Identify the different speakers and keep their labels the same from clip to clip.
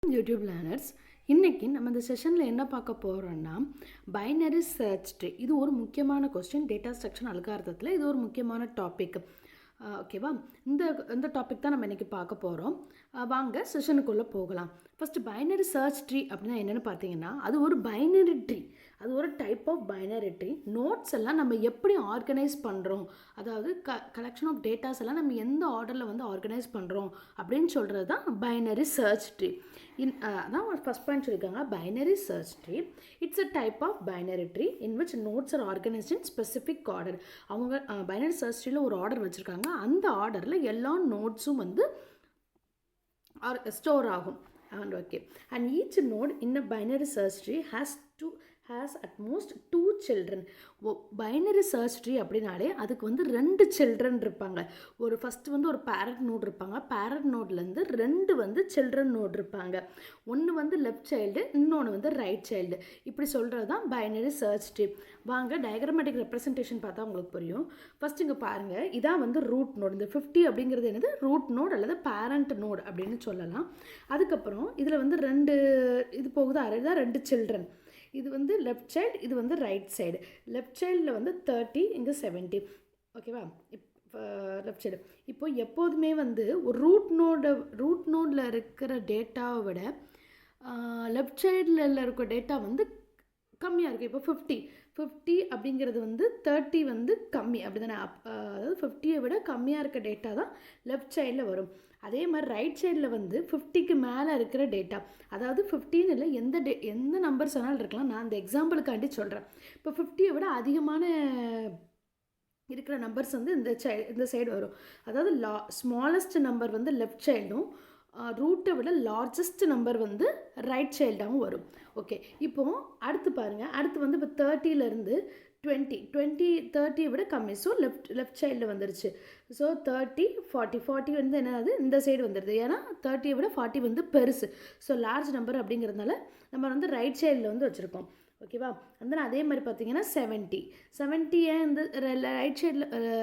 Speaker 1: YouTube learners, இன்றைக்கி நம்ம இந்த செஷனில் என்ன பார்க்க போகிறோன்னா பைனரி சர்ச் ட்ரீ. இது ஒரு முக்கியமான கொஸ்டின். டேட்டா ஸ்ட்ரக்சர் அல்காரிதத்தில் இது ஒரு முக்கியமான டாபிக். ஓகேவா? இந்த டாபிக் தான் நம்ம இன்றைக்கி பார்க்க போகிறோம். வாங்க செஷனுக்குள்ளே போகலாம். ஃபஸ்ட்டு பைனரி சர்ச் ட்ரீ அப்படின்னா என்னென்னு பார்த்தீங்கன்னா, அது ஒரு பைனரி ட்ரீ. அது ஒரு type of binary tree. Nodes எல்லாம் நம்ம எப்படி ஆர்கனைஸ் பண்ணுறோம், அதாவது கலெக்ஷன் ஆஃப் டேட்டாஸ் எல்லாம் நம்ம எந்த ஆர்டரில் வந்து ஆர்கனைஸ் பண்ணுறோம் அப்படின்னு சொல்கிறது தான் பைனரி சர்ச் ட்ரீ. அதான் ஃபஸ்ட் பாயிண்ட் சொல்லியிருக்காங்க, binary search tree. It's a type of binary tree in which nodes are organised in specific order. அவங்க பைனரி சர்ச் ட்ரீயில் ஒரு ஆர்டர் வச்சுருக்காங்க. அந்த ஆர்டரில் எல்லா நோட்ஸும் வந்து ஸ்டோர் ஆகும். Okay, and each node in a binary search tree has at most 2 children. Binary search tree அப்படின்னாலே அதுக்கு வந்து 2 சில்ட்ரன் இருப்பாங்க. ஒரு ஃபஸ்ட்டு வந்து ஒரு பேரண்ட் நோட் இருப்பாங்க. பேரண்ட் நோட்லேருந்து 2 வந்து சில்ட்ரன் நோட் இருப்பாங்க. ஒன்று வந்து லெஃப்ட் சைல்டு, இன்னொன்று வந்து ரைட் சைல்டு. இப்படி சொல்கிறது தான் பைனரி சர்ச் ட்ரீ. வாங்க டயக்ராமேட்டிக் ரெப்ரசன்டேஷன் பார்த்தா உங்களுக்கு புரியும். ஃபஸ்ட் இங்கே பாருங்கள், இதான் வந்து ரூட் நோட். இந்த 50 அப்படிங்கிறது என்னது? ரூட் நோட் அல்லது பேரண்ட் நோட் அப்படின்னு சொல்லலாம். அதுக்கப்புறம் இதில் வந்து 2 இது போகுது, அதுதான் 2 சில்ட்ரன். இது வந்து லெஃப்ட் சைடு, இது வந்து ரைட் சைடு. லெஃப்ட் சைடில் வந்து 30, இங்கே 70. ஓகேவா? இப்போ லெஃப்ட் சைடு. இப்போ எப்போதுமே வந்து ஒரு ரூட் நோடில் இருக்கிற டேட்டாவை விட லெஃப்ட் சைடில் இருக்க டேட்டா வந்து கம்மியாக இருக்குது. இப்போ 50 அப்படிங்கிறது வந்து 30 வந்து கம்மி அப்படி தானே? அதாவது 50யை விட கம்மியாக இருக்க டேட்டா தான் லெஃப்ட் சைடில் வரும். அதே மாதிரி ரைட் சைடில் வந்து 50க்கு மேலே இருக்கிற டேட்டா, அதாவது 15 இல்லை, எந்த நம்பர்ஸ் வேணாலும் இருக்கலாம். நான் அந்த எக்ஸாம்பிளுக்காண்டி சொல்கிறேன். இப்போ 50யை விட அதிகமான இருக்கிற நம்பர்ஸ் வந்து இந்த சைடு வரும். அதாவது ஸ்மாலஸ்ட் நம்பர் வந்து லெஃப்ட் சைல்டும், ரூட்டை விட லார்ஜஸ்ட் நம்பர் வந்து ரைட் சைல்டாகவும் வரும். ஓகே, இப்போது அடுத்து பாருங்கள். அடுத்து வந்து இப்போ 30லேருந்து 20 30யை விட கம்மி. ஸோ லெஃப்ட் சைடில் வந்துருச்சு. ஸோ 30 40 வந்து என்னது? இந்த சைடு வந்துடுது. ஏன்னா 30யை விட 40 வந்து பெருசு. ஸோ லார்ஜ் நம்பர் அப்படிங்கிறதுனால நம்ம வந்து ரைட் சைடில் வந்து வச்சுருக்கோம். ஓகேவா? அந்த அதே மாதிரி பார்த்தீங்கன்னா 70 ஏன் இந்த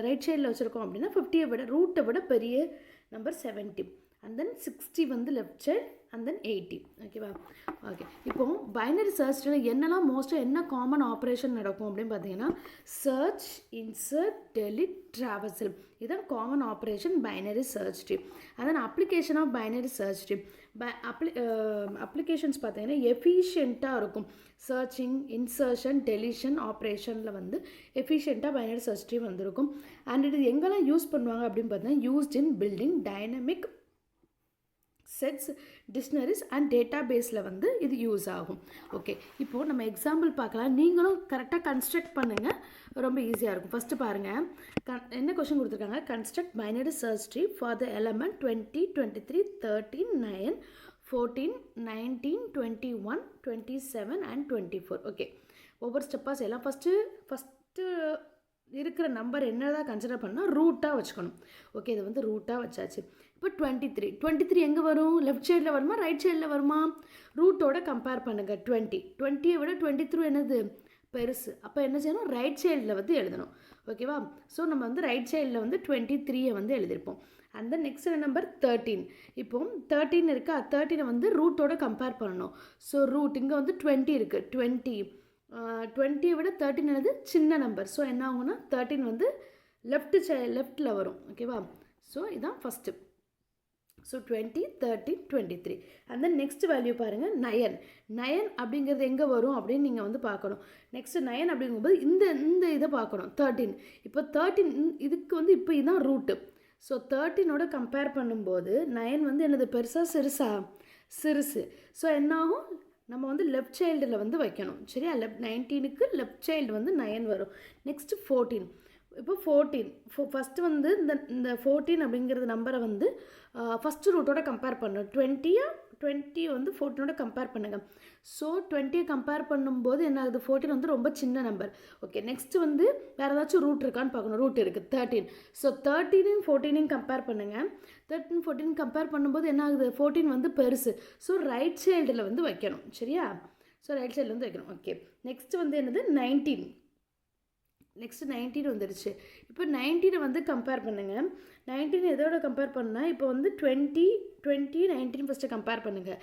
Speaker 1: ரைட் சைடில் வச்சுருக்கோம் அப்படின்னா 50யை விட ரூட்டை விட பெரிய நம்பர் 70. அண்ட் தென் 60 வந்து லெஃப்ட் சைடு, அண்ட் தென் 80. ஓகேவா? ஓகே, இப்போ பைனரி சர்ச்சில் என்னெல்லாம் மோஸ்ட்டாக என்ன காமன் ஆப்ரேஷன் நடக்கும் அப்படின்னு பார்த்தீங்கன்னா, சர்ச், இன்சர்ட், டெலிட், ட்ராவர்சல். இதுதான் common operation binary search tree. அதான் application of binary search tree. Applications பார்த்தீங்கன்னா எஃபிஷியண்ட்டாக இருக்கும். சர்ச்சிங், இன்சர்ஷன், டெலிஷன் ஆப்ரேஷனில் வந்து எஃபிஷியண்ட்டாக பைனரி சர்ச் ட்ரீ வந்திருக்கும். அண்ட் இது எங்கெல்லாம் யூஸ் பண்ணுவாங்க அப்படின்னு பார்த்தீங்கன்னா, used in building dynamic sets, dictionaries and data பேஸில் வந்து இது யூஸ் ஆகும். ஓகே, இப்போது நம்ம எக்ஸாம்பிள் பார்க்கலாம். நீங்களும் கரெக்டாக கன்ஸ்ட்ரக்ட் பண்ணுங்கள், ரொம்ப ஈஸியாக இருக்கும். ஃபஸ்ட்டு பாருங்கள், என்ன கொஷின் கொடுத்துருக்காங்க? Construct binary search tree for the element 20, 23, 13, 9, 14, 19, 21, 27 and 24. Okay, ஒவ்வொரு ஸ்டெப்பாக செய்யலாம். ஃபஸ்ட்டு இருக்கிற நம்பர் என்னதான் கன்சிடர் பண்ணால் ரூட்டாக வச்சுக்கணும். ஓகே, இது வந்து ரூட்டாக வச்சாச்சு. இப்போ 23 எங்கே வரும்? லெஃப்ட் சைடில் வருமா, ரைட் சைடில் வருமா? ரூட்டோட கம்பேர் பண்ணுங்கள். 20யை விட 23 என்னது? பெருசு. அப்போ என்ன செய்யணும்? ரைட் சைடில் வந்து எழுதணும். ஓகேவா? ஸோ நம்ம வந்து ரைட் சைடில் வந்து 23யை வந்து எழுதியிருப்போம். அந்த நெக்ஸ்ட் நம்பர் 13. இப்போ 13 இருக்கா? 13 வந்து ரூட்டோட கம்பேர் பண்ணணும். ஸோ ரூட் இங்கே வந்து 20 இருக்குது. 20யை விட 13 என்னது? சின்ன நம்பர். ஸோ என்ன ஆகும்னா 13 வந்து லெஃப்டில் வரும். ஓகேவா? ஸோ இதுதான் first. So 20, 13, 23. And then next value பாருங்கள், 9 அப்படிங்கிறது எங்கே வரும் அப்படின்னு நீங்கள் வந்து பார்க்கணும். நெக்ஸ்ட் 9 அப்படிங்கும்போது இந்த இதை பார்க்கணும். 13. இப்போ 13 இதுக்கு வந்து இப்போ இதுதான் ரூட்டு. ஸோ 13ஓட கம்பேர் பண்ணும்போது 9 வந்து என்னது? பெருசா சிறுசா? சிறுசு. ஸோ என்னாகும்? நம்ம வந்து லெஃப்ட் சைல்டில் வந்து வைக்கணும். சரியா? 19க்கு லெஃப்ட் சைல்டு வந்து 9 வரும். நெக்ஸ்ட்டு 14. இப்போ 14 ஃபஸ்ட்டு வந்து இந்த 14 அப்படிங்கிறது நம்பரை வந்து ஃபஸ்ட்டு ரூட்டோட கம்பேர் பண்ணணும். 20 வந்து 14ஓட கம்பேர் பண்ணுங்கள். ஸோ 20யை கம்பேர் பண்ணும்போது என்ன ஆகுது? 14 வந்து ரொம்ப சின்ன நம்பர். ஓகே, நெக்ஸ்ட்டு வந்து வேறு ஏதாச்சும் ரூட் இருக்கான்னு பார்க்கணும். ரூட் இருக்குது 13. ஸோ 13 14 கம்பேர் பண்ணுங்கள். 13 14 கம்பேர் பண்ணும்போது என்ன ஆகுது? 14 வந்து பெருசு. ஸோ ரைட் சைல்டில் வந்து வைக்கணும். சரியா? ஸோ ரைட் சைடில் வந்து வைக்கணும். ஓகே, நெக்ஸ்ட்டு வந்து என்னது? 19. நெக்ஸ்ட்டு 19 வந்துடுச்சு. இப்போ 19 வந்து கம்பேர் பண்ணுங்கள். 19 எதோட கம்பேர் பண்ணால் இப்போ வந்து 20 19 ஃபஸ்ட்டு கம்பேர் பண்ணுங்கள்.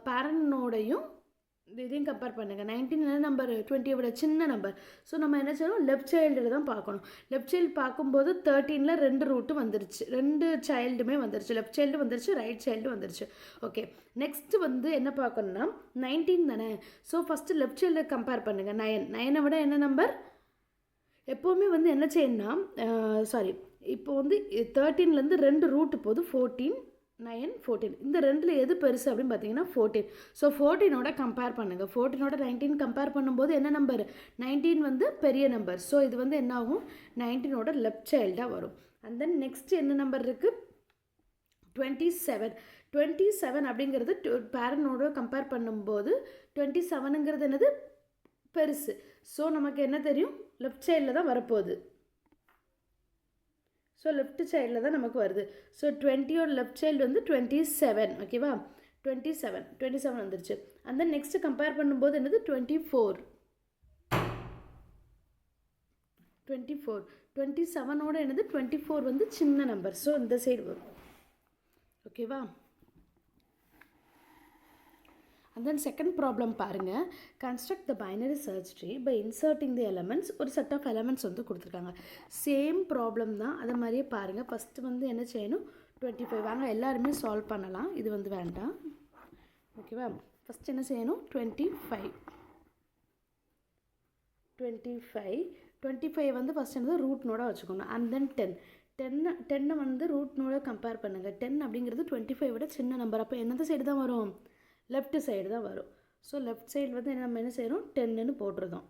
Speaker 1: பேரனோடையும் இதையும் கம்பேர் பண்ணுங்கள். 19 என்ன நம்பர், 20 விட சின்ன நம்பர். ஸோ நம்ம என்ன செய்யணும், லெஃப்ட் சைல்டில் தான் பார்க்கணும். லெஃப்ட் சைல்டு பார்க்கும்போது 13ல் 2 ரூட்டு வந்துருச்சு, 2 சைல்டுமே வந்துருச்சு. லெஃப்ட் சைல்டு வந்துருச்சு, ரைட் சைல்டு வந்துருச்சு. ஓகே, நெக்ஸ்ட்டு வந்து என்ன பார்க்கணுன்னா 19 தானே. ஸோ ஃபஸ்ட்டு லெஃப்ட் சைல்டை கம்பேர் பண்ணுங்கள். 9 விட என்ன நம்பர், எப்போவுமே வந்து என்ன செய்யணும்னா இப்போ வந்து 13லேருந்து 2 ரூட்டு போது 14 9 14. இந்த ரெண்டில் எது பெருசு அப்படின்னு பார்த்தீங்கன்னா 14. ஸோ 14ஓட கம்பேர் பண்ணுங்கள். 14ஓட 19 கம்பேர் பண்ணும்போது என்ன நம்பர், 19 வந்து பெரிய நம்பர். ஸோ இது வந்து என்ன ஆகும், 19ஓட லெஃப்ட் சைல்டாக வரும். அண்ட் தென் நெக்ஸ்ட் என்ன நம்பர் இருக்குது, 27. 27 அப்படிங்கிறது பேரனோட கம்பேர் பண்ணும்போது 27ங்கிறது என்னது, பெருசு. ஸோ நமக்கு என்ன தெரியும், லெஃப்ட் சைடில் தான் வரப்போகுது. ஸோ லெஃப்ட் சைடில் தான் நமக்கு வருது. ஸோ 20ஓட லெஃப்ட் சைல்டு வந்து 27. ஓகேவா, 27 வந்துருச்சு. அந்த நெக்ஸ்ட்டு கம்பேர் பண்ணும்போது என்னது 24. 27ஓட என்னது 24 வந்து சின்ன நம்பர். ஸோ இந்த சைடு வரும். ஓகேவா. And then second problem பாருங்கள், construct the binary search tree by inserting the elements. ஒரு set of elements வந்து கொடுத்துருக்காங்க. சேம் ப்ராப்ளம் தான், அதை மாதிரியே பாருங்கள். ஃபஸ்ட்டு வந்து என்ன செய்யணும், 25. வாங்க எல்லாருமே சால்வ் பண்ணலாம், இது வந்து வேண்டாம். ஓகேவா, ஃபஸ்ட் என்ன செய்யணும், 25 வந்து ஃபஸ்ட் என்னது ரூட் நோட வச்சுக்கணும். அண்ட் தென் 10 வந்து ரூட் நோட கம்பேர் பண்ணுங்கள். 10 அப்படிங்கிறது 25 விட சின்ன நம்பர். அப்போ எந்த சைடு தான் வரும், லெஃப்ட் சைடு தான் வரும். ஸோ லெஃப்ட் சைடு வந்து நம்ம என்ன செய்கிறோம், 10ன்னு போட்டுருந்தோம்.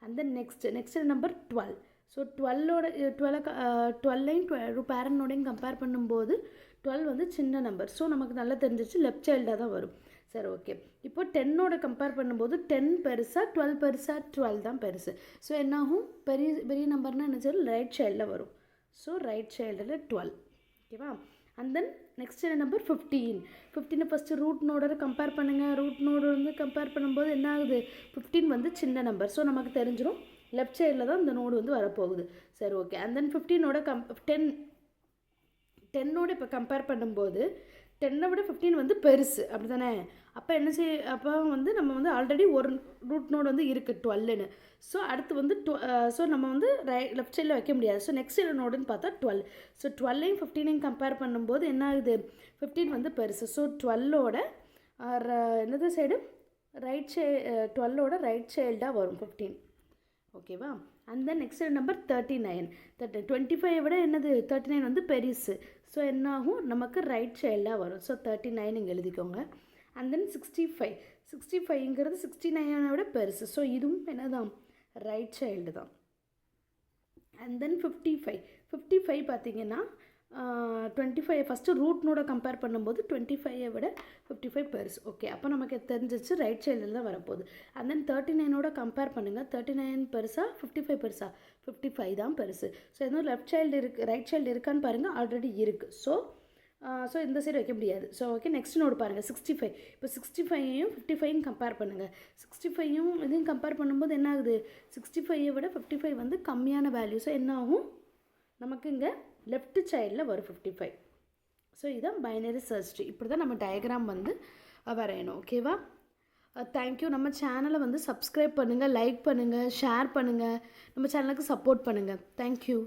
Speaker 1: And then next number 12. So 12 பேரனோடையும் கம்பேர் பண்ணும்போது 12 வந்து சின்ன நம்பர். ஸோ நமக்கு நல்லா தெரிஞ்சிச்சு லெஃப்ட் சைல்டாக தான் வரும். சரி, ஓகே. இப்போ 10ஓட கம்பேர் பண்ணும்போது 10 பெருசா 12 பெருசா, 12 தான் பெருசு. ஸோ என்னாகும், பெரிய நம்பர்னால் என்ன செய்யும், ரைட் சைடில் வரும். ஸோ ரைட் சைல்டில் 12. ஓகேவா. And then next number 15 first root நோடோட கம்பேர் பண்ணுங்கள். ரூட் நோடு வந்து கம்பேர் பண்ணும்போது என்ன ஆகுது, 15 வந்து சின்ன நம்பர். ஸோ நமக்கு தெரிஞ்சிடும் லெஃப்ட் சைடில் தான் இந்த நோடு வந்து வரப்போகுது. சரி, ஓகே. அண்ட் தென் 15ஓட 10ஓட இப்போ கம்பேர் பண்ணும்போது 10 விட 15 வந்து பெருசு, அப்படி தானே. அப்போ வந்து நம்ம வந்து ஆல்ரெடி ஒரு ரூட் நோடு வந்து இருக்குது 12ன்னு. ஸோ அடுத்து வந்து ஸோ நம்ம வந்து லெஃப்ட் சைடில் வைக்க முடியாது. ஸோ நெக்ஸ்ட் நோடுன்னு பார்த்தா 12. ஸோ 12ஐயும் 15ஐயும் கம்பேர் பண்ணும்போது என்ன ஆகுது, 15 வந்து பெருசு. ஸோ 12ஓட என்னது சைடு, 12ஓட ரைட் சைல்டாக வரும் 15. ஓகேவா. And then next number 39. 25 விட என்னது 39 வந்து பெருசு. ஸோ என்னாகும், நமக்கு ரைட் சைல்டாக வரும். ஸோ 39 இங்கே எழுதிக்கோங்க. அண்ட் தென் 65ங்கிறது 69 விட பெருசு. ஸோ இதுவும் என்னதான், ரைட் சைல்டு தான். அண்ட் தென் 55 பார்த்தீங்கன்னா 25 ஃபஸ்ட்டு ரூட் நோட கம்பேர் பண்ணும்போது 25 விட 55 பெருசு. ஓகே, அப்போ நமக்கு தெரிஞ்சிச்சு ரைட் சைடில் தான் வரப்போகுது. அண்ட் தென் 39ஓட கம்பேர் பண்ணுங்கள். 39 பெருசா 55 பெருசா, 55 தான் பெருசு. ஸோ எதுவும் லெஃப்ட் சைல்டு இருக்குது, ரைட் சைல்டு இருக்கான்னு பாருங்கள், ஆல்ரெடி இருக்குது. ஸோ இந்த சைடு வைக்க முடியாது. ஸோ ஓகே, நெக்ஸ்ட் நோடு பாருங்கள் 65. இப்போ 65ஐயும் 55ஐயும் கம்பேர் பண்ணுங்கள். 65ஐயும் இதையும் கம்பேர் பண்ணும்போது என்ன ஆகுது, 65ஐ விட 55 வந்து கம்மியான வேல்யூ. ஸோ என்ன ஆகும், நமக்கு இங்கே லெஃப்ட் சைடில் வரும் 55. ஸோ இதுதான் பைனரி சர்ச் ட்ரீ. இப்படி தான் நம்ம டயக்ராம் வந்து வரையணும். ஓகேவா. தேங்க்யூ. நம்ம சேனலை வந்து சப்ஸ்கிரைப் பண்ணுங்கள், லைக் பண்ணுங்கள், ஷேர் பண்ணுங்கள், நம்ம சேனலுக்கு சப்போர்ட் பண்ணுங்கள். தேங்க்யூ.